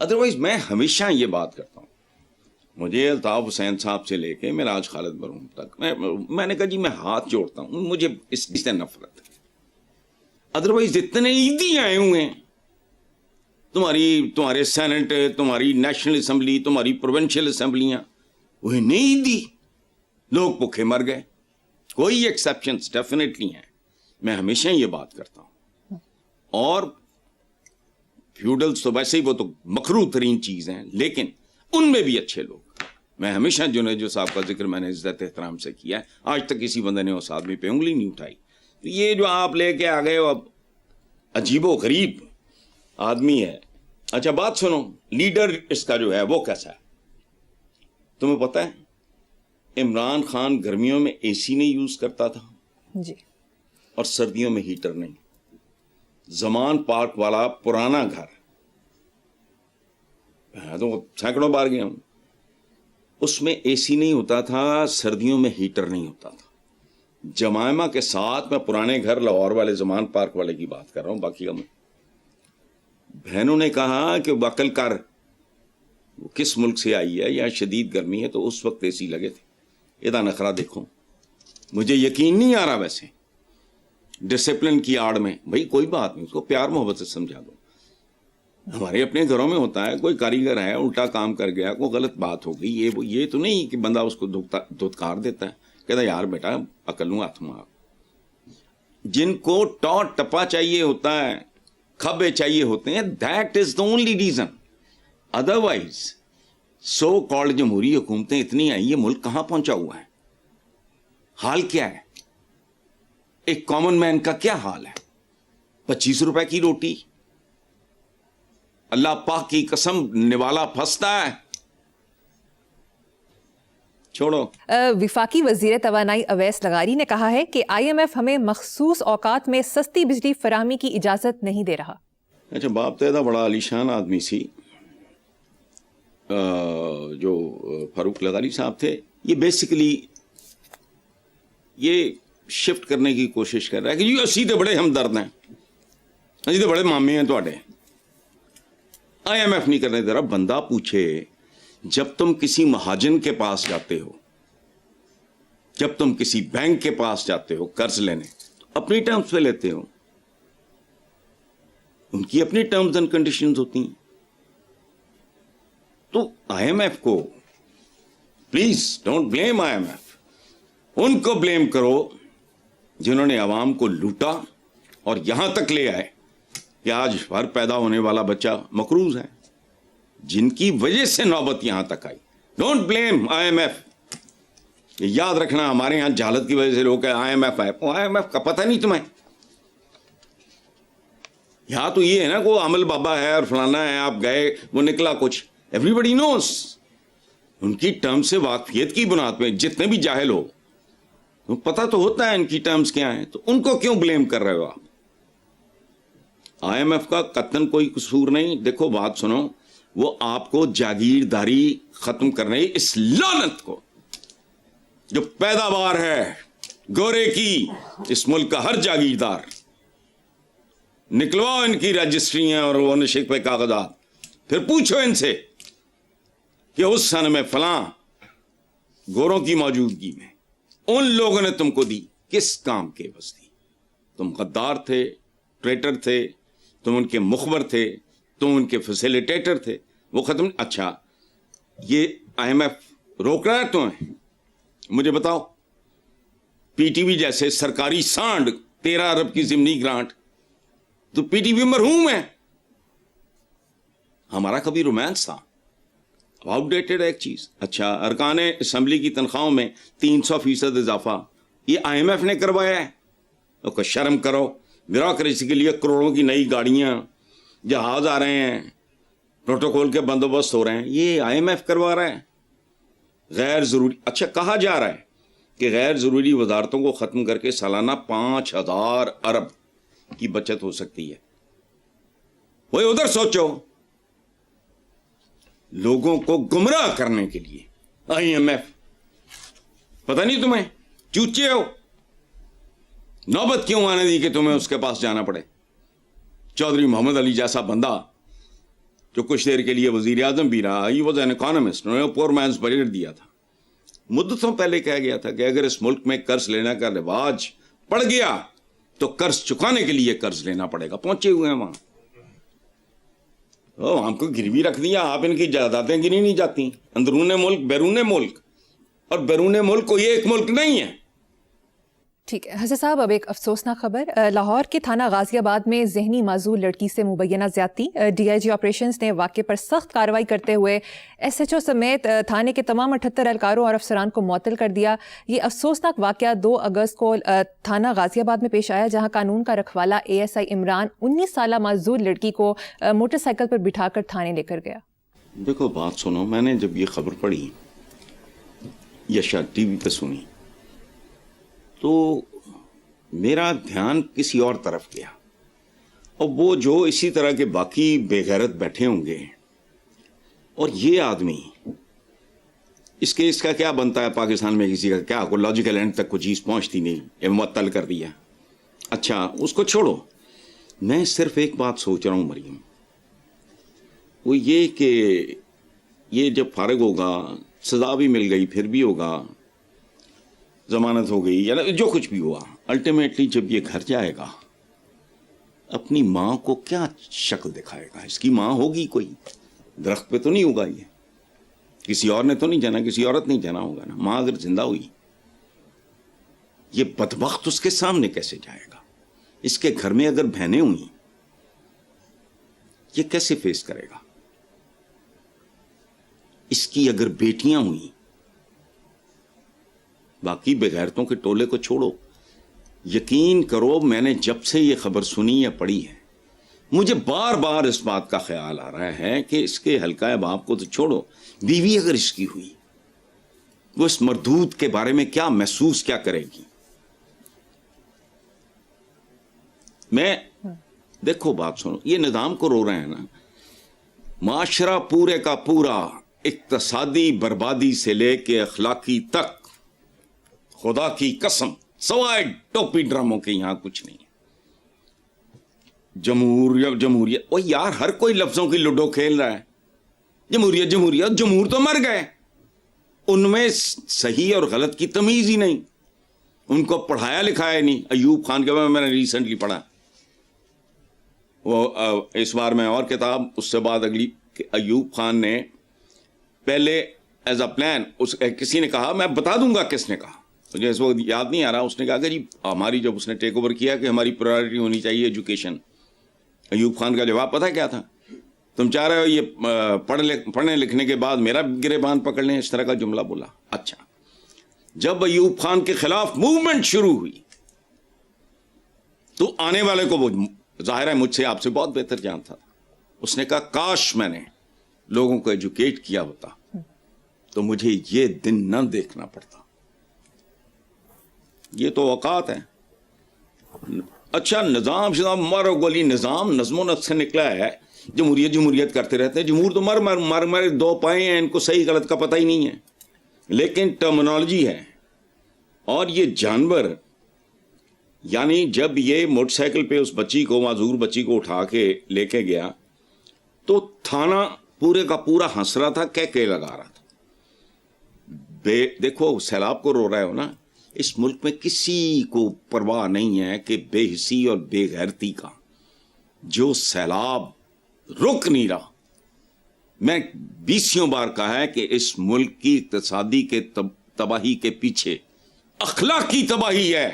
Otherwise میں ہمیشہ یہ بات کرتا ہوں, مجھے الطاف حسین صاحب سے لے کے میراج خالد مرحوم تک میں نے کہا جی میں ہاتھ جوڑتا ہوں, مجھے اس سے نفرت ہے. ادروائز اتنے عیدی آئے ہوئے ہیں, تمہارے سینٹ, تمہاری نیشنل اسمبلی, تمہاری پروونشل اسمبلیاں, وہی نہیں عیدی, لوگ بھوکے مر گئے. کوئی ایکسیپشنز ڈیفینیٹلی ہیں, میں ہمیشہ یہ بات کرتا ہوں. اور فیوڈلز تو ویسے ہی وہ تو مکروہ ترین چیز ہیں, لیکن ان میں بھی اچھے لوگ. میں ہمیشہ جنیجو صاحب کا ذکر میں نے عزت احترام سے کیا ہے, آج تک کسی بندے نے اس آدمی پہ انگلی نہیں اٹھائی. یہ جو آپ لے کے آ گئے ہو, اب عجیب و غریب آدمی ہے. اچھا بات سنو, لیڈر اس کا جو ہے وہ کیسا ہے تمہیں پتہ ہے؟ عمران خان گرمیوں میں اے سی نہیں یوز کرتا تھا جی, اور سردیوں میں ہیٹر نہیں. زمان پارک والا پرانا گھر, میں تو سینکڑوں بار گیا ہوں, اس میں اے سی نہیں ہوتا تھا, سردیوں میں ہیٹر نہیں ہوتا تھا. جمائمہ کے ساتھ, میں پرانے گھر لاہور والے زمان پارک والے کی بات کر رہا ہوں, باقی کا میں بہنوں نے کہا کہ عقل کر, وہ کس ملک سے آئی ہے, یا شدید گرمی ہے, تو اس وقت اے سی لگے تھے. یہ نخرہ دیکھو, مجھے یقین نہیں آ رہا. ویسے ڈسپلن کی آڑ میں بھائی کوئی بات نہیں, اس کو پیار محبت سے سمجھا دو. ہمارے اپنے گھروں میں ہوتا ہے, کوئی کاریگر ہے الٹا کام کر گیا, کوئی غلط بات ہو گئی, یہ تو نہیں کہ بندہ اس کو دھتکار دیتا ہے, کہتا یار بیٹا عقل ہوں ہاتھ مار. جن کو ٹاٹ ٹپا چاہیے ہوتا ہے, کھبے چاہیے ہوتے ہیں, that is the only reason. Otherwise so called جمہوری حکومتیں اتنی آئی, یہ ملک کہاں پہنچا ہوا ہے؟ حال کیا ہے؟ ایک کامن مین کا کیا حال ہے؟ 25 روپے کی روٹی, اللہ پاک کی قسم نوالا پھنستا ہے. چھوڑو. وفاقی وزیر توانائی اویس لغاری نے کہا ہے کہ آئی ایم ایف ہمیں مخصوص اوقات میں سستی بجلی فراہمی کی اجازت نہیں دے رہا. اچھا, باپ تیدا بڑا عالیشان آدمی سی جو فاروق لغاری صاحب تھے. یہ بیسیکلی یہ شفٹ کرنے کی کوشش کر رہا ہے کہ یہ اسی تے بڑے ہمدرد ہیں, اسی تے بڑے مامی ہیں تواڈے. آئی ایم ایف نہیں کرنے دے رہا. بندہ پوچھے, جب تم کسی مہاجن کے پاس جاتے ہو, جب تم کسی بینک کے پاس جاتے ہو قرض لینے, تو اپنی ٹرمز پہ لیتے ہو, ان کی اپنی ٹرمز اینڈ کنڈیشنز ہوتی ہیں. تو آئی ایم ایف کو please don't blame I M F. ان کو بلیم کرو جنہوں نے عوام کو لوٹا اور یہاں تک لے آئے کہ آج ہر پیدا ہونے والا بچہ مقروض ہے, جن کی وجہ سے نوبت یہاں تک آئی. Don't blame I M F. یاد رکھنا, ہمارے یہاں جہالت کی وجہ سے لوگ آئی ایم ایف ہے, آئی ایم ایف کا پتہ نہیں تمہیں. یہاں تو یہ ہے نا, وہ عمل بابا ہے اور فلانا ہے, آپ گئے وہ نکلا کچھ. ایوری بڈی نوز. ان کی ٹرم سے واقفیت کی بنیاد پہ جتنے بھی جاہل ہو, پتہ تو ہوتا ہے ان کی ٹرمز کیا ہیں, تو ان کو کیوں بلیم کر رہے ہو آپ؟ آئی ایم ایف کا قطعاً کوئی قصور نہیں. دیکھو بات سنو, وہ آپ کو جاگیرداری ختم کرنے, اس لعنت کو جو پیداوار ہے گورے کی, اس ملک کا ہر جاگیردار, نکلواؤ ان کی رجسٹریاں اور وہ نشق پہ کاغذات, پھر پوچھو ان سے کہ اس سن میں فلاں گوروں کی موجودگی میں ان لوگوں نے تم کو دی, کس کام کے بس دی؟ تم غدار تھے, ٹریٹر تھے, تم ان کے مخبر تھے, تم ان کے فیسیلیٹیٹر تھے, وہ ختم. اچھا, یہ آئی ایم ایف روک رہا ہے تمہیں؟ مجھے بتاؤ. پی ٹی وی جیسے سرکاری سانڈ 13 ارب کی ضمنی گرانٹ, تو پی ٹی وی مرحوم ہے. ہمارا کبھی رومانس تھا, آؤٹ ڈیٹڈ ایک چیز. اچھا, ارکان اسمبلی کی تنخواہوں میں 300% اضافہ, یہ آئی ایم ایف نے کروایا ہے؟ تو شرم کرو. بیوروکریسی کے لیے کروڑوں کی نئی گاڑیاں, جہاز آ رہے ہیں, پروٹوکول کے بندوبست ہو رہے ہیں, یہ آئی ایم ایف کروا رہا ہے؟ غیر ضروری. اچھا, کہا جا رہا ہے کہ غیر ضروری وزارتوں کو ختم کر کے سالانہ 5000 ارب کی بچت ہو سکتی ہے. وہی ادھر سوچو. لوگوں کو گمراہ کرنے کے لیے آئی ایم ایف. پتہ نہیں تمہیں چوچے ہو, نوبت کیوں آنے دی کہ تمہیں اس کے پاس جانا پڑے؟ چودھری محمد علی جیسا بندہ جو کچھ دیر کے لیے وزیر اعظم بھی رہا. He was an economist. انہوں نے پور مینس بجٹ دیا تھا. مدتوں پہلے کہا گیا تھا کہ اگر اس ملک میں قرض لینے کا رواج پڑ گیا تو قرض چکانے کے لیے قرض لینا پڑے گا. پہنچے ہوئے ہیں وہاں. ہم کو گروی رکھ دیا. آپ ان کی جائیدادیں گنی نہیں جاتی. اندرون ملک بیرون ملک, اور بیرون ملک کوئی ایک ملک نہیں ہے. ٹھیک ہے حسن صاحب, اب ایک افسوسناک خبر. لاہور کے تھانہ غازی آباد میں ذہنی معذور لڑکی سے مبینہ زیادتی. ڈی آئی جی آپریشنز نے واقعے پر سخت کارروائی کرتے ہوئے ایس ایچ او سمیت تھانے کے تمام 78 اہلکاروں اور افسران کو معطل کر دیا. یہ افسوسناک واقعہ 2 اگست کو تھانہ غازی آباد میں پیش آیا, جہاں قانون کا رکھوالا اے ایس آئی عمران 19 سالہ معذور لڑکی کو موٹر سائیکل پر بٹھا کر تھانے لے کر گیا. دیکھو بات سنو, میں نے جب یہ خبر پڑھی یا شاید ٹی وی پہ سنی تو میرا دھیان کسی اور طرف گیا. اور وہ جو اسی طرح کے باقی بے غیرت بیٹھے ہوں گے, اور یہ آدمی اس کیس کا کیا بنتا ہے پاکستان میں, کسی کا کیا کوئی لاجیکل اینڈ تک کوئی چیز پہنچتی نہیں, یہ معطل کر دیا. اچھا اس کو چھوڑو, میں صرف ایک بات سوچ رہا ہوں مریم, وہ یہ کہ یہ جب فارغ ہوگا, سزا بھی مل گئی, پھر بھی ہوگا, ضمانت ہو گئی یا جو کچھ بھی ہوا, الٹیمیٹلی جب یہ گھر جائے گا اپنی ماں کو کیا شکل دکھائے گا؟ اس کی ماں ہوگی کوئی, درخت پہ تو نہیں ہوگا, یہ کسی اور نے تو نہیں جانا, کسی عورت نہیں جانا ہوگا نا. ماں اگر زندہ ہوئی, یہ بدبخت اس کے سامنے کیسے جائے گا؟ اس کے گھر میں اگر بہنیں ہوئی, یہ کیسے فیس کرے گا؟ اس کی اگر بیٹیاں ہوئیں, باقی بغیرتوں کے ٹولے کو چھوڑو. یقین کرو میں نے جب سے یہ خبر سنی یا پڑھی ہے, مجھے بار بار اس بات کا خیال آ رہا ہے کہ اس کے حلقہ باپ کو تو چھوڑو, بیوی اگر اس کی ہوئی, وہ اس مردود کے بارے میں کیا محسوس کیا کرے گی؟ میں دیکھو بات سنو, یہ نظام کو رو رہے ہیں نا, معاشرہ پورے کا پورا اقتصادی بربادی سے لے کے اخلاقی تک, خدا کی قسم سوائے ٹوپی ڈراموں کے یہاں کچھ نہیں ہے. جمہوریت, او یار ہر کوئی لفظوں کی لوڈو کھیل رہا ہے. جمہوریت جمہوریت, جمہور تو مر گئے, ان میں صحیح اور غلط کی تمیز ہی نہیں, ان کو پڑھایا لکھایا نہیں. ایوب خان کے بارے میں نے ریسنٹلی پڑھا, وہ اس بار میں اور کتاب, اس سے بعد اگلی, ایوب خان نے پہلے ایز اے پلان, کسی نے کہا, میں بتا دوں گا کس نے کہا, مجھے اس وقت یاد نہیں آ رہا, اس نے کہا کہ جی ہماری جب اس نے ٹیک اوور کیا کہ ہماری پرائرٹی ہونی چاہیے ایجوکیشن. ایوب خان کا جواب پتہ کیا تھا؟ تم چاہ رہے ہو یہ پڑھنے لکھنے کے بعد میرا گریبان پکڑ لیں, اس طرح کا جملہ بولا. اچھا, جب ایوب خان کے خلاف موومنٹ شروع ہوئی تو آنے والے کو, وہ ظاہر ہے مجھ سے آپ سے بہت بہتر جانتا تھا, اس نے کہا کاش میں نے لوگوں کو ایجوکیٹ کیا ہوتا تو مجھے یہ دن نہ دیکھنا پڑتا. یہ تو اوقات ہے. اچھا نظام مارو گولی, نظام نظم و نسق سے نکلا ہے. جمہوریت جمہوریت کرتے رہتے ہیں, جمہور تو مر 2 پائے ہیں, ان کو صحیح غلط کا پتہ ہی نہیں ہے, لیکن ٹرمنالوجی ہے. اور یہ جانور, یعنی جب یہ موٹر سائیکل پہ اس بچی کو, معذور بچی کو اٹھا کے لے کے گیا تو تھانہ پورے کا پورا ہنس رہا تھا, کہہ لگا رہا تھا. دیکھو سیلاب کو رو رہے ہو نا, اس ملک میں کسی کو پرواہ نہیں ہے کہ بے حسی اور بے غیرتی کا. جو سیلاب رک نہیں رہا, میں 20 بار کہا ہے کہ اس ملک کی اقتصادی کے تباہی کے پیچھے اخلاقی تباہی ہے.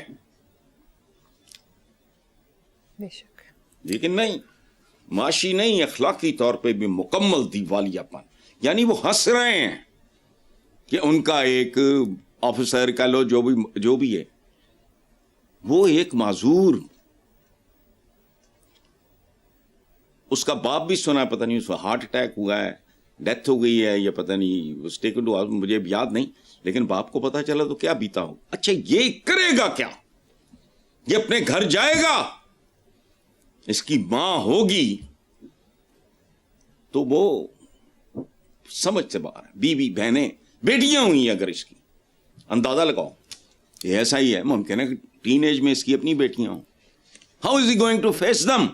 بے شک. لیکن نہیں, معاشی نہیں, اخلاقی طور پہ بھی مکمل دیوالیہ پن. یعنی وہ ہنس رہے ہیں کہ ان کا ایک آفیسر کا لو جو بھی ہے, وہ ایک معذور, اس کا باپ بھی سنا, پتہ نہیں اس کو ہارٹ اٹیک ہوا ہے, ڈیتھ ہو گئی ہے, یا پتہ نہیں اس ٹیکن ٹو, مجھے یاد نہیں, لیکن باپ کو پتہ چلا تو کیا بیتا ہو. اچھا یہ کرے گا کیا؟ یہ اپنے گھر جائے گا, اس کی ماں ہوگی تو وہ سمجھ سے باہر ہے. بیوی بہنیں بیٹیاں ہوئی اگر اس کی, اندازہ لگاؤ. یہ ایسا ہی ہے, ممکن ہے کہ ٹین ایج میں اس کی اپنی بیٹیاں ہوں. How is he going to face them?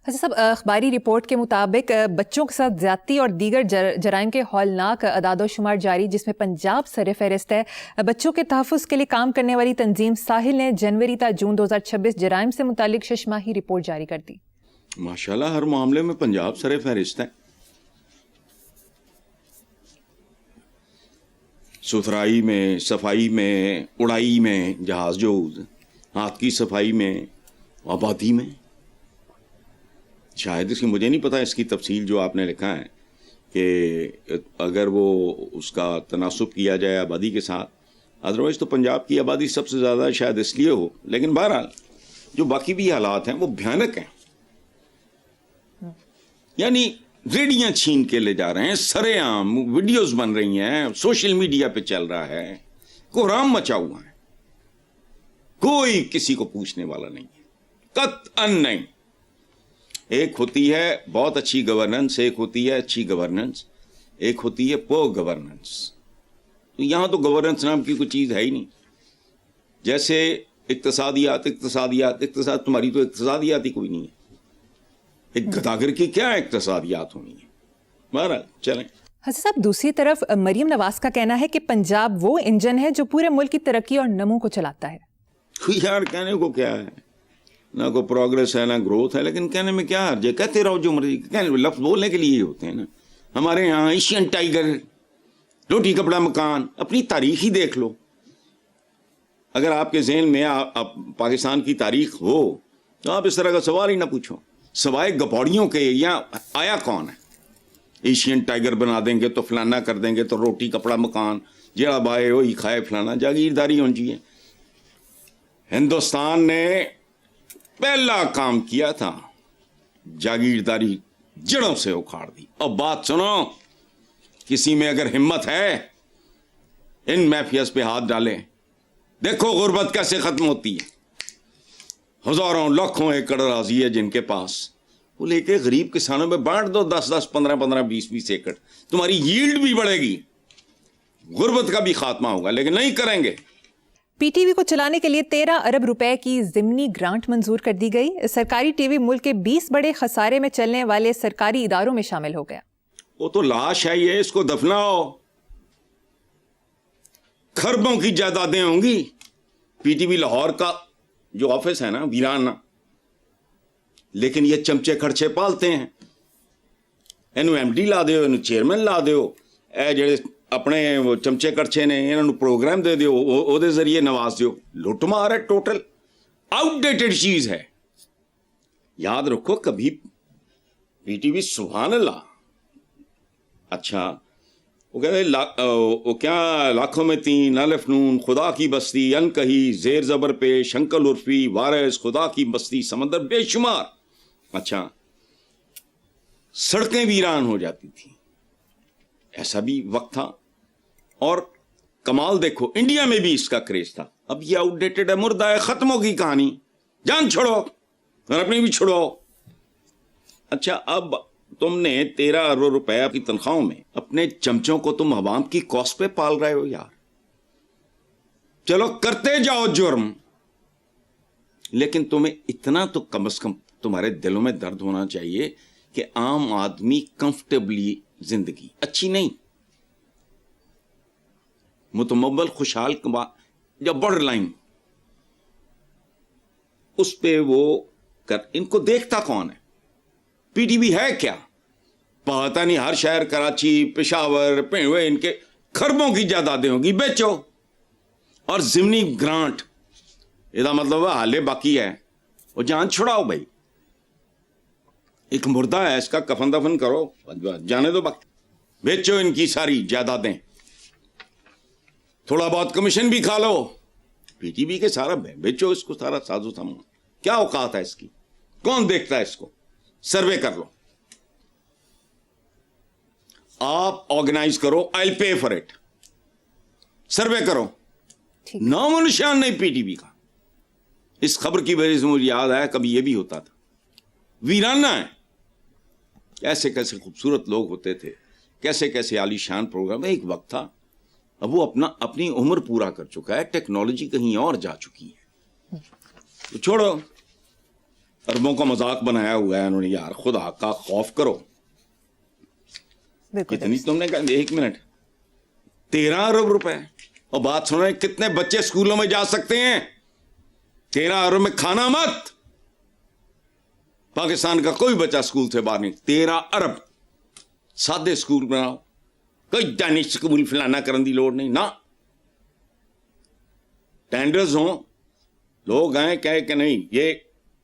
Hasan sahab, اخباری رپورٹ کے مطابق بچوں کے ساتھ زیادتی اور دیگر جرائم کے ہولناک اعداد و شمار جاری، جس میں پنجاب سر فہرست ہے. بچوں کے تحفظ کے لیے کام کرنے والی تنظیم ساحل نے جنوری تا جون 2026 جرائم سے متعلق 6 ماہی رپورٹ جاری کر دی. ماشاءاللہ ہر معاملے میں پنجاب سر فہرست ہے. ستھرائی میں، صفائی میں، اڑائی میں، جہاز جوز، ہاتھ کی صفائی میں، آبادی میں. شاید اس کی مجھے نہیں پتا اس کی تفصیل جو آپ نے لکھا ہے کہ اگر وہ اس کا تناسب کیا جائے آبادی کے ساتھ، ادروائز تو پنجاب کی آبادی سب سے زیادہ شاید اس لیے ہو. لیکن بہرحال جو باقی بھی حالات ہیں وہ بھیانک ہیں. یعنی ریڑیاں چھین کے لے جا رہے ہیں، سرے عام ویڈیوز بن رہی ہیں، سوشل میڈیا پہ چل رہا ہے، کوہرام مچا ہوا ہے. کوئی کسی کو پوچھنے والا نہیں ہے، قطعاً نہیں. ایک ہوتی ہے بہت اچھی گورننس، ایک ہوتی ہے اچھی گورننس، ایک ہوتی ہے پور گورننس. تو یہاں تو گورننس نام کی کوئی چیز ہے ہی نہیں. جیسے اقتصاد تمہاری تو اقتصادیات ہی کوئی نہیں ہے. ایک گداگر کی کیا اقتصادیات ہونی ہے. بہرحال چلیں. حسن صاحب، دوسری طرف مریم نواز کا کہنا ہے کہ پنجاب وہ انجن ہے جو پورے ملک کی ترقی اور نمو کو چلاتا ہے. یار کہنے کو کیا ہے، نہ کوئی پروگرس ہے نہ گروتھ ہے، لیکن کہنے میں کیا حرج ہے. کہتے رہو جو مرضی. لفظ بولنے کے لیے ہی ہوتے ہیں نا. ہمارے یہاں ایشین ٹائیگر، روٹی کپڑا مکان. اپنی تاریخ ہی دیکھ لو. اگر آپ کے ذہن میں پاکستان کی تاریخ ہو تو آپ اس طرح کا سوال ہی نہ پوچھو. سوائے گپوڑیوں کے یہاں آیا کون ہے؟ ایشین ٹائیگر بنا دیں گے تو فلانا کر دیں گے تو روٹی کپڑا مکان جڑا بائے وہی کھائے فلانا. جاگیرداری ہونی چاہیے. ہندوستان نے پہلا کام کیا تھا جاگیرداری جڑوں سے اکھاڑ دی. اور بات سنو، کسی میں اگر ہمت ہے ان میفیاز پہ ہاتھ ڈالے. دیکھو غربت کیسے ختم ہوتی ہے. ہزاروں لاکھوں ایکڑ اراضی ہے جن کے پاس، وہ لے کے غریب کسانوں میں بانٹ دو. 10 15 20 ایکڑ. تمہاری ییلڈ بھی بڑھے گی، غربت کا بھی خاتمہ ہوگا. لیکن نہیں کریں گے. پی ٹی وی کو چلانے کے لیے 13 ارب روپے کی ضمنی گرانٹ منظور کر دی گئی. سرکاری ٹی وی ملک کے 20 بڑے خسارے میں چلنے والے سرکاری اداروں میں شامل ہو گیا. وہ تو لاش ہے یہ، اس کو دفناؤ. خربوں کی جائیدادیں ہوں گی. پی ٹی وی لاہور کا جو آفس ہے نا، ویران. لیکن یہ چمچے کھڑچے پالتے ہیں. اینو ایم ڈی لا دیو، اینو چیئرمین لا دیو. اے جڑے اپنے وہ چمچے کڑچے نے انہوں پروگرام دے دیو، او دے ذریعے نواز دیو. لٹ مار ہے، ٹوٹل آؤٹ ڈیٹڈ چیز ہے. یاد رکھو کبھی پی ٹی وی سبحان اللہ. اچھا وہ کہتے وہ کیا لاکھوں میں 3 الف نون خدا کی بستی ان کہی زیر زبر پہ شنکل عرفی وارث خدا کی بستی سمندر بے شمار. اچھا سڑکیں ویران ہو جاتی تھیں، ایسا بھی وقت تھا. اور کمال دیکھو انڈیا میں بھی اس کا کریز تھا. اب یہ آؤٹ ڈیٹڈ ہے، مردہ ہے، ختم ہوگی کہانی. جان چھوڑو اور اپنی بھی چھوڑو. اچھا اب تم نے 13 ارب روپے کی تنخواہوں میں اپنے چمچوں کو تم عوام کی کاسٹ پہ پال رہے ہو. یار چلو کرتے جاؤ جرم، لیکن تمہیں اتنا تو کم از کم تمہارے دلوں میں درد ہونا چاہیے کہ عام آدمی کمفرٹیبلی زندگی اچھی نہیں، متمول خوشحال یا بارڈر لائن اس پہ وہ ان کو دیکھتا کون ہے؟ پی ٹی وی ہے کیا؟ پتا نہیں. ہر شہر کراچی، پشاور، ان کے خربوں کی جائیدادیں ہوگی، بیچو. اور ضمنی گرانٹ، یہ مطلب حالے باقی ہے. وہ جان چھڑاؤ بھائی. ایک مردہ ہے، اس کا کفن دفن کرو، جانے دو باقی. بیچو ان کی ساری جائیدادیں، تھوڑا بہت کمیشن بھی کھا لو. پی ٹی وی کے سارا بیچو اس کو، سارا سازو سامان. کیا اوقات ہے اس کی؟ کون دیکھتا ہے اس کو؟ سروے کر لو. آپ آرگنائز کرو، آئی پے فار اٹ. سروے کرو. نام و نشان نہیں پی ٹی وی کا. اس خبر کی وجہ سے مجھے یاد آیا کبھی یہ بھی ہوتا تھا. ویرانہ ہے. کیسے کیسے خوبصورت لوگ ہوتے تھے، کیسے کیسے عالی شان پروگرام. ایک وقت تھا، اب وہ اپنی عمر پورا کر چکا ہے. ٹیکنالوجی کہیں اور جا چکی ہے، تو چھوڑو. اربوں کا مذاق بنایا ہوا ہے انہوں نے. یار خدا کا خوف کرو. کتنی تم نے کہا 1 منٹ 13 ارب روپے. اور بات سنو کتنے بچے اسکولوں میں جا سکتے ہیں؟ 13 ارب میں کھانا مت. پاکستان کا کوئی بچہ اسکول سے باہر نہیں. 13 ارب سادے اسکول بناؤ, کوئی دانش اسکول فلانا کرن دی لوڑ نہیں نا. ٹینڈرز ہوں, لوگ آئیں کہے کہ نہیں یہ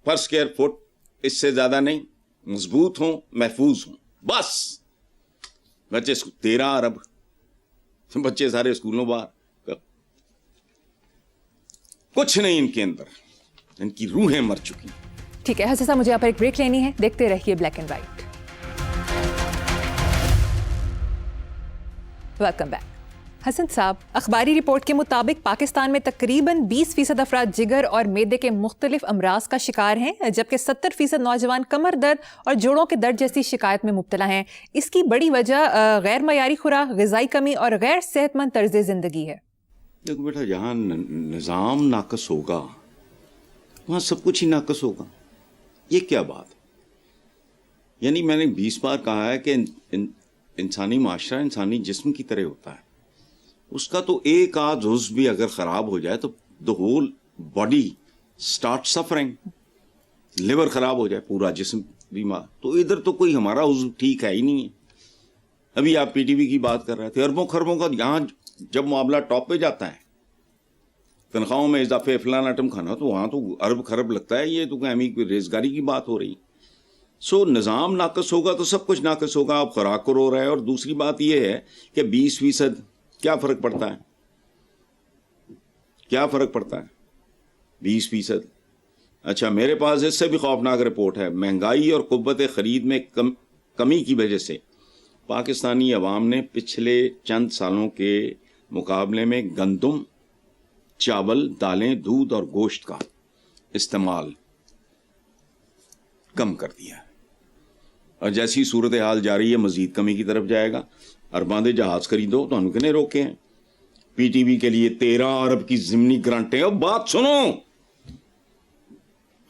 پر اسکوائر فٹ اس سے زیادہ نہیں, مضبوط ہوں محفوظ ہوں, بس. بچے 13 ارب بچے سارے اسکولوں باہر, کچھ نہیں ان کے اندر, ان کی روحیں مر چکی. ٹھیک ہے حسن صاحب, مجھے یہاں پر ایک بریک لینی ہے, دیکھتے رہیے black and white. Welcome back. Hasan sahab, اخباری رپورٹ کے مطابق پاکستان میں تقریباً 20% افراد جگر اور معدے کے مختلف امراض کا شکار ہیں, جبکہ 70% نوجوان کمر درد اور جوڑوں کے درد جیسی شکایت میں مبتلا ہیں. اس کی بڑی وجہ غیر معیاری خوراک, غذائی کمی اور غیر صحت مند طرز زندگی ہے. دیکھو بیٹا, جہاں نظام ناقص ہوگا وہاں سب کچھ ہی ناقص ہوگا. یہ کیا بات ہے؟ یعنی میں نے 20 بار کہا ہے کہ انسانی معاشرہ انسانی جسم کی طرح ہوتا ہے. اس کا تو ایک آدھ عضو بھی اگر خراب ہو جائے تو the whole body start suffering. Liver خراب ہو جائے پورا جسم بیمار. تو ادھر تو کوئی ہمارا عضو ٹھیک ہے ہی نہیں ہے. ابھی آپ پی ٹی وی کی بات کر رہے تھے, اربوں خربوں کا یہاں جب معاملہ ٹاپ پہ جاتا ہے, تنخواہوں میں اضافے فلانا آٹم کھانا, تو وہاں تو ارب خرب لگتا ہے. یہ تو کوئی ریزگاری کی بات ہو رہی. سو نظام ناقص ہوگا تو سب کچھ ناقص ہوگا. اب خوراک کو رو رہا ہے. اور دوسری بات یہ ہے کہ 20% کیا فرق پڑتا ہے؟ کیا فرق پڑتا ہے 20%؟ اچھا, میرے پاس اس سے بھی خوفناک رپورٹ ہے. مہنگائی اور قوت خرید میں کمی کی وجہ سے پاکستانی عوام نے پچھلے چند سالوں کے مقابلے میں گندم, چاول, دالیں, دودھ اور گوشت کا استعمال کم کر دیا. اور جیسی صورتحال جاری ہے مزید کمی کی طرف جائے گا. ارباں دے جہاز خریدو تو ہم کنے روکے ہیں. پی ٹی وی کے لیے 13 ارب کی ضمنی گرانٹیں. اور بات سنو,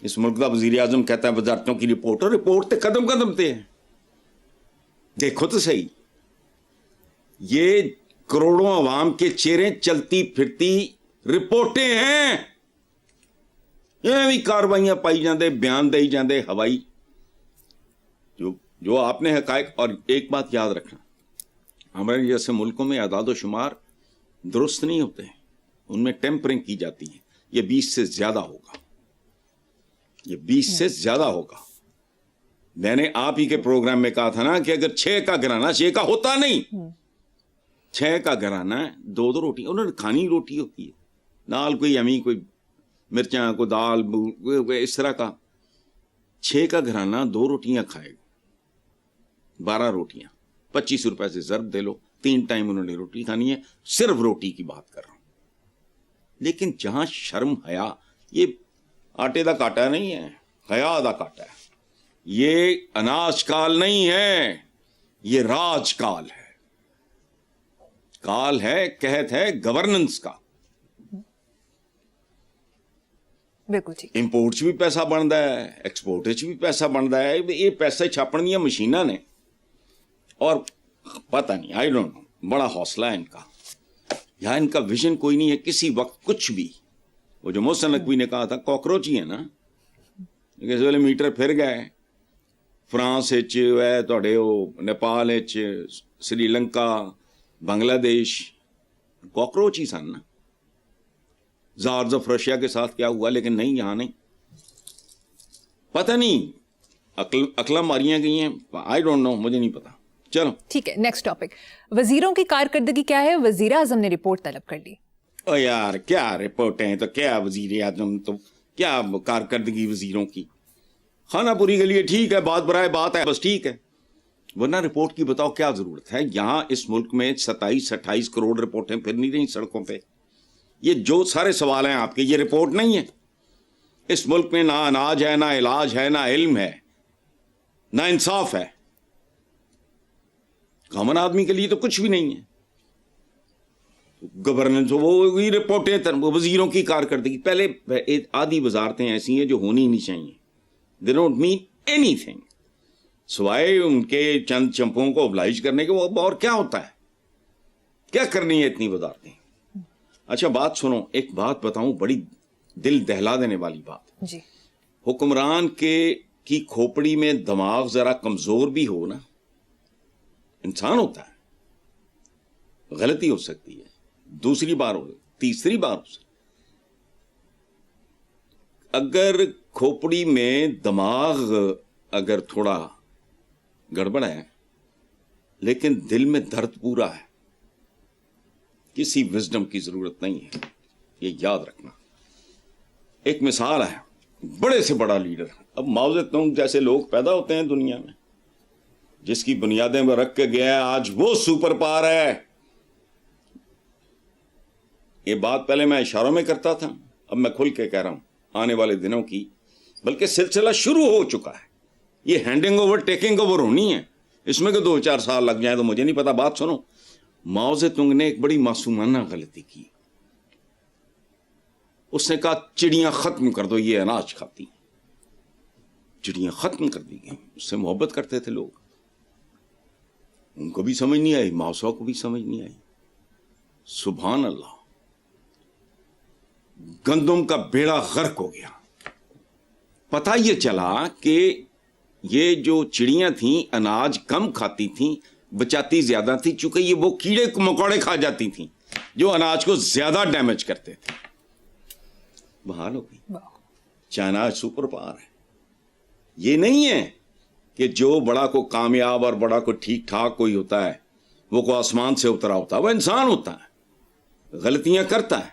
اس ملک کا وزیر اعظم کہتا ہے وزارتوں کی رپورٹ, اور رپورٹ تے قدم قدم تے ہیں. دیکھو تو صحیح, یہ کروڑوں عوام کے چہرے چلتی پھرتی رپورٹیں ہیں. یہ بھی کاروائیاں پائی جاندے, بیان دے جاندے ہوائی, جو آپ نے حقائق. اور ایک بات یاد رکھنا, ہمارے جیسے ملکوں میں اعداد و شمار درست نہیں ہوتے ہیں, ان میں ٹیمپرنگ کی جاتی ہے. یہ 20 سے زیادہ ہوگا, یہ 20 سے زیادہ ہوگا. میں نے آپ ہی کے پروگرام میں کہا تھا نا کہ اگر 6 کا گھرانہ 6 کا ہوتا نہیں, 6 کا گھرانہ 2 روٹی انہوں نے کھانی روٹی ہوتی ہے, نال کوئی امی کوئی مرچاں کوئی دال اس طرح کا. 6 کا گھرانہ 2 روٹیاں کھائے گا, 12 روٹیاں 25 روپے سے ضرب دے لو, 3 ٹائم انہوں نے روٹی کھانی ہے. صرف روٹی کی بات کر رہا ہوں. لیکن جہاں شرم حیا, یہ آٹے دا کاٹا نہیں ہے, حیا دا کاٹا ہے. یہ اناج کال نہیں ہے, یہ راج کال ہے. کال ہے, قحط ہے گورننس کا. بالکل ٹھیک. امپورٹ بھی پیسہ بنتا ہے, ایکسپورٹ بھی پیسہ بنتا ہے. یہ پیسے چھاپن دیا مشیناں نے, اور پتہ نہیں, آئی ڈونٹ نو, بڑا حوصلہ ہے ان کا, یا ان کا ویژن کوئی نہیں ہے کسی وقت کچھ بھی. وہ جو محسن نقوی نے کہا تھا کاکروچ ہی ہے نا, اس ویلے میٹر پھر گئے. فرانس نیپال, سری لنکا, بنگلہ دیش کاکروچ ہی سن نا. زارز آف رشیا کے ساتھ کیا ہوا, لیکن نہیں, یہاں نہیں. پتہ نہیں عقلاں ماریاں گئی ہیں, آئی ڈونٹ نو, مجھے نہیں پتا. چلو ٹھیک ہے, نیکسٹ ٹاپک. وزیروں کی کارکردگی کیا ہے؟ وزیر اعظم نے رپورٹ طلب کر لی. او یار کیا رپورٹیں ہیں, تو کیا وزیر اعظم, تو کیا کارکردگی وزیروں کی. خانہ پوری کے لیے ٹھیک ہے, بات برائے بات ہے, بس ٹھیک ہے, ورنہ رپورٹ کی بتاؤ کیا ضرورت ہے. یہاں اس ملک میں 27-28 کروڑ رپورٹیں پھر نہیں رہی سڑکوں پہ. یہ جو سارے سوال ہیں آپ کے, یہ رپورٹ نہیں ہے. اس ملک میں نہ اناج ہے, نہ علاج ہے, نہ علم ہے, نہ انصاف ہے. کامن آدمی کے لیے تو کچھ بھی نہیں ہے. گورننس وہی رپورٹیں, وزیروں کی کارکردگی. پہلے آدھی وزارتیں ایسی ہیں جو ہونی نہیں چاہیے. They don't mean any thing سوائے ان کے چند چمپوں کو ابلائج کرنے کے. وہ اور کیا ہوتا ہے, کیا کرنی ہے اتنی وزارتیں. اچھا بات سنو, ایک بات بتاؤں بڑی دل دہلا دینے والی بات. جی. حکمران کی کھوپڑی میں دماغ ذرا کمزور بھی ہو نا, انسان ہوتا ہے, غلطی ہو سکتی ہے, دوسری بار ہو, تیسری بار ہو سکتی. اگر کھوپڑی میں دماغ اگر تھوڑا گڑبڑ ہے لیکن دل میں درد پورا ہے, کسی وزڈم کی ضرورت نہیں ہے, یہ یاد رکھنا. ایک مثال ہے, بڑے سے بڑا لیڈر, اب ماؤ زے تونگ جیسے لوگ پیدا ہوتے ہیں دنیا میں, جس کی بنیادیں میں رکھ کے گیا ہے, آج وہ سپر پاور ہے. یہ بات پہلے میں اشاروں میں کرتا تھا, اب میں کھل کے کہہ رہا ہوں. آنے والے دنوں کی بلکہ سلسلہ شروع ہو چکا ہے. یہ ہینڈنگ اوور ٹیکنگ اوور ہونی ہے, اس میں کہ 2-4 سال لگ جائیں تو مجھے نہیں پتا. بات سنو, ماؤ زے تونگ نے ایک بڑی معصومانہ غلطی کی. اس نے کہا چڑیاں ختم کر دو, یہ اناج کھاتی. چڑیاں ختم کر دی گئیں. اس سے محبت کرتے تھے لوگ, ان کو بھی سمجھ نہیں آئی, ماؤ صاحب کو بھی سمجھ نہیں آئی. سبحان اللہ, گندم کا بیڑا غرق ہو گیا. پتہ یہ چلا کہ یہ جو چڑیاں تھیں اناج کم کھاتی تھیں, بچاتی زیادہ تھی, چونکہ یہ وہ کیڑے مکوڑے کھا جاتی تھیں جو اناج کو زیادہ ڈیمیج کرتے تھے. بحال ہو گئی. چائنا سپر پاور ہے. یہ نہیں ہے کہ جو بڑا کو کامیاب اور بڑا کو ٹھیک ٹھاک کوئی ہوتا ہے وہ کو آسمان سے اترا ہوتا ہے. وہ انسان ہوتا ہے, غلطیاں کرتا ہے,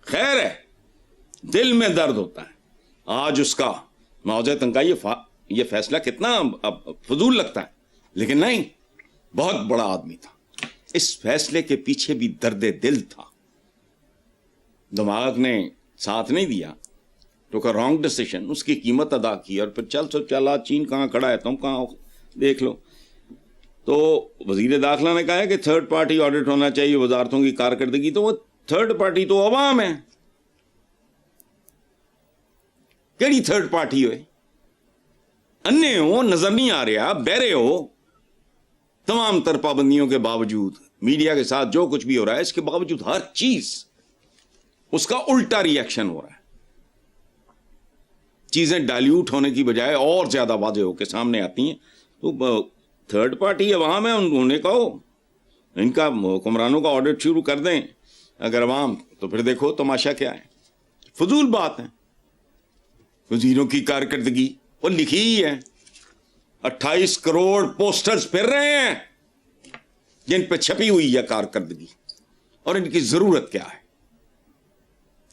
خیر ہے, دل میں درد ہوتا ہے. آج اس کا ماؤ زے تونگ کا یہ فیصلہ کتنا فضول لگتا ہے, لیکن نہیں, بہت بڑا آدمی تھا. اس فیصلے کے پیچھے بھی درد دل تھا. دماغ نے ساتھ نہیں دیا تو کا رانگ ڈیسیشن, اس کی قیمت ادا کی, اور پھر چلا چین کہاں کھڑا ہے تم کہاں دیکھ لو. تو وزیر داخلہ نے کہا ہے کہ تھرڈ پارٹی آڈٹ ہونا چاہیے وزارتوں کی کارکردگی. تو وہ تھرڈ پارٹی تو عوام ہے. کیڑی تھرڈ پارٹی ہوئے, انے ہو, نظر نہیں آ رہا, بہرے ہو. تمام تر پابندیوں کے باوجود, میڈیا کے ساتھ جو کچھ بھی ہو رہا ہے, اس کے باوجود ہر چیز اس کا الٹا ری ایکشن ہو رہا ہے. چیزیں ڈائلیوٹ ہونے کی بجائے اور زیادہ واضح ہو کے سامنے آتی ہیں. تو تھرڈ پارٹی عوام ہے, انہیں کہو ان کا حکمرانوں کا آڈٹ شروع کر دیں اگر عوام, تو پھر دیکھو تماشا کیا ہے. فضول بات ہے. وزیروں کی کارکردگی وہ لکھی ہی ہے, 28 کروڑ پوسٹرز پھر رہے ہیں جن پہ چھپی ہوئی ہے کارکردگی, اور ان کی ضرورت کیا ہے.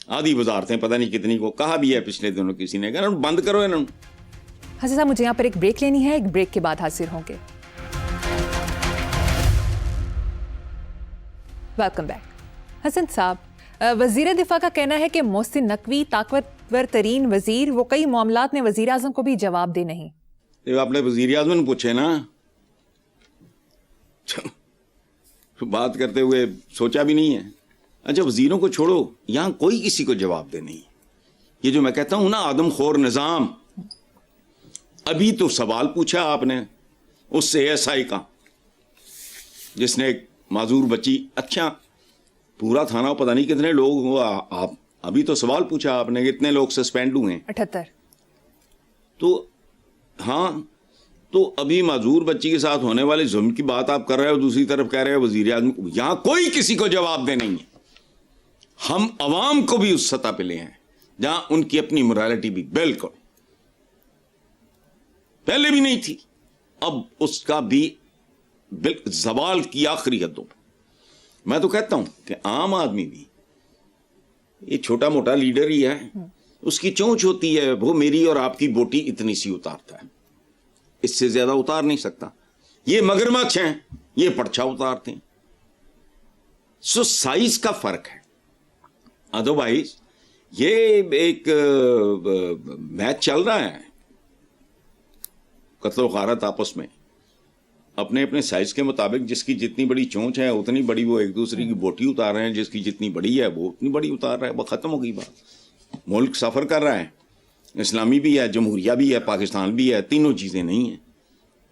آدھی وزارتیں پتہ نہیں کتنی کو کہا بھی ہے پچھلے دنوں کسی نے, کہا بند کرو انہوں. حسن صاحب مجھے یہاں پر ایک بریک لینی ہے, ایک بریک کے بعد حاضر ہوں گے. Welcome back. حسن صاحب, وزیر دفاع کا کہنا ہے کہ محسن نقوی طاقتور ترین وزیر, وہ کئی معاملات میں وزیر اعظم کو بھی جواب دے نہیں. آپ نے وزیر اعظم نے پوچھے نا, بات کرتے ہوئے سوچا بھی نہیں ہے. اچھا وزیروں کو چھوڑو, یہاں کوئی کسی کو جواب دے نہیں. یہ جو میں کہتا ہوں نا آدم خور نظام, ابھی تو سوال پوچھا آپ نے اس سے SI کا جس نے ایک معذور بچی, اچھا پورا تھانہ پتہ نہیں کتنے لوگ ہوا, آپ ابھی تو سوال پوچھا آپ نے کتنے لوگ سسپینڈ ہوئے ہیں, 78. تو ہاں, تو ابھی معذور بچی کے ساتھ ہونے والے ظلم کی بات آپ کر رہے ہو, دوسری طرف کہہ رہے ہو وزیر اعظم. یہاں کوئی کسی کو جواب دے نہیں ہے. ہم عوام کو بھی اس سطح پہ لے ہیں جہاں ان کی اپنی مورالٹی بھی بالکل پہلے بھی نہیں تھی, اب اس کا بھی زوال کی آخری حدوں. میں تو کہتا ہوں کہ عام آدمی بھی, یہ چھوٹا موٹا لیڈر ہی ہے, اس کی چونچ ہوتی ہے, وہ میری اور آپ کی بوٹی اتنی سی اتارتا ہے, اس سے زیادہ اتار نہیں سکتا. یہ مگرمچھ ہیں, یہ پرچھا اتارتے ہیں. سو سائز کا فرق ہے. ادروائز یہ ایک میچ چل رہا ہے, قتل و غارت آپس میں, اپنے اپنے سائز کے مطابق. جس کی جتنی بڑی چونچ ہے اتنی بڑی وہ ایک دوسرے کی بوٹی اتار رہے ہیں, جس کی جتنی بڑی ہے وہ اتنی بڑی اتار رہا ہے. وہ ختم ہو گئی بات. ملک سفر کر رہا ہے, اسلامی بھی ہے, جمہوریہ بھی ہے, پاکستان بھی ہے, تینوں چیزیں نہیں ہیں.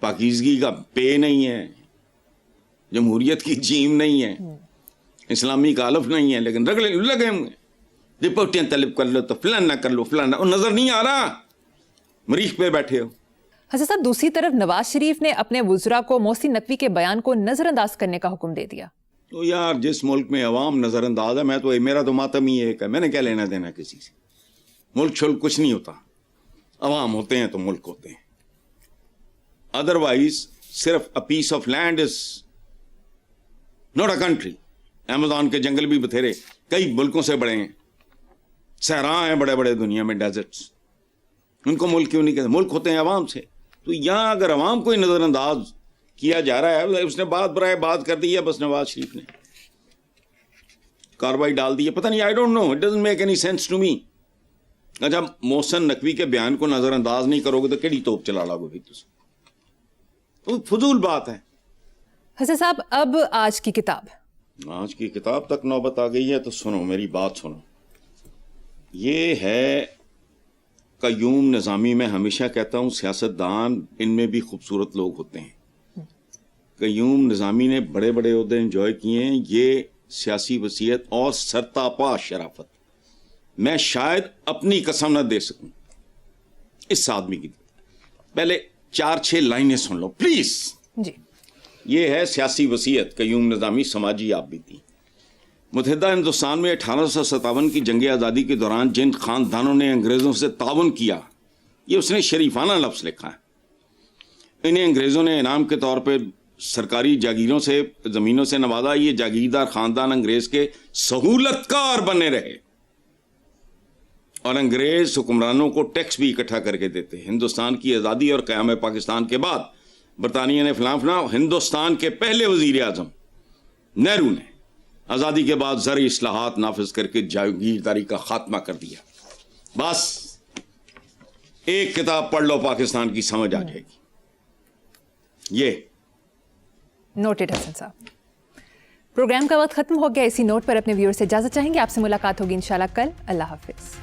پاکیزگی کا پے نہیں ہے, جمہوریت کی جیم نہیں ہے, اسلامی کا الف نہیں ہے, لیکن رگڑے لگے ہوئے رپورٹیں طلب کر لو تو فلان نہ کر لو فلان نہ, نظر نہیں آ رہا, مریخ پہ بیٹھے ہو. حسن صاحب دوسری طرف نواز شریف نے اپنے وزراء کو محسن نقوی کے بیان کو نظر انداز کرنے کا حکم دے دیا. تو یار جس ملک میں عوام نظر انداز ہے, میرا تو ماتم ہی ایک ہے, میں نے کیا لینا دینا کسی سے. ملک چھل کچھ نہیں ہوتا, عوام ہوتے ہیں تو ملک ہوتے ہیں. ادروائز صرف a piece of land is not a country. Amazon کے جنگل بھی بتھیرے کئی ملکوں سے بڑے ہیں, صحرا ہیں بڑے بڑے دنیا میں, ڈیزرٹس, ان کو ملک کیوں نہیں کہتے؟ ملک ہوتے ہیں عوام سے. تو یہاں اگر عوام کو نظر انداز کیا جا رہا ہے, اس نے بات برائے بات کر دی ہے, بس نواز شریف نے کارروائی ڈال دی ہے. پتہ نہیں, I don't know, it doesn't make any sense to me. اچھا محسن نقوی کے بیان کو نظر انداز نہیں کرو گے تو کیڑی توپ چلا لاؤ گے؟ تو فضول بات ہے. حسن صاحب اب آج کی کتاب. آج کی کتاب تک نوبت آ گئی ہے تو سنو, میری بات سنو. یہ ہے قیوم نظامی. میں ہمیشہ کہتا ہوں سیاستدان ان میں بھی خوبصورت لوگ ہوتے ہیں. قیوم نظامی نے بڑے بڑے عہدے انجوائے کیے ہیں. یہ سیاسی وصیت اور سرتاپا شرافت میں شاید اپنی قسم نہ دے سکوں اس آدمی کی. پہلے 4-6 لائنیں سن لو پلیز. جی. یہ ہے سیاسی وصیت قیوم نظامی, سماجی آپ بھی تھی. متحدہ ہندوستان میں 1857 کی جنگ آزادی کے دوران جن خاندانوں نے انگریزوں سے تعاون کیا, یہ اس نے شریفانہ لفظ لکھا ہے. انہیں انگریزوں نے انعام کے طور پہ سرکاری جاگیروں سے, زمینوں سے نوازا. یہ جاگیردار خاندان انگریز کے سہولت کار بنے رہے اور انگریز حکمرانوں کو ٹیکس بھی اکٹھا کر کے دیتے. ہندوستان کی آزادی اور قیام پاکستان کے بعد برطانیہ نے فلاں ہندوستان کے پہلے وزیر اعظم نہرو نے آزادی کے بعد زرعی اصلاحات نافذ کر کے جاگیرداری کا خاتمہ کر دیا. بس ایک کتاب پڑھ لو پاکستان کی, سمجھ آ جائے گی. یہ نوٹڈ حسن صاحب. پروگرام کا وقت ختم ہو گیا. اسی نوٹ پر اپنے ویور سے اجازت چاہیں گے. آپ سے ملاقات ہوگی انشاءاللہ کل. اللہ حافظ.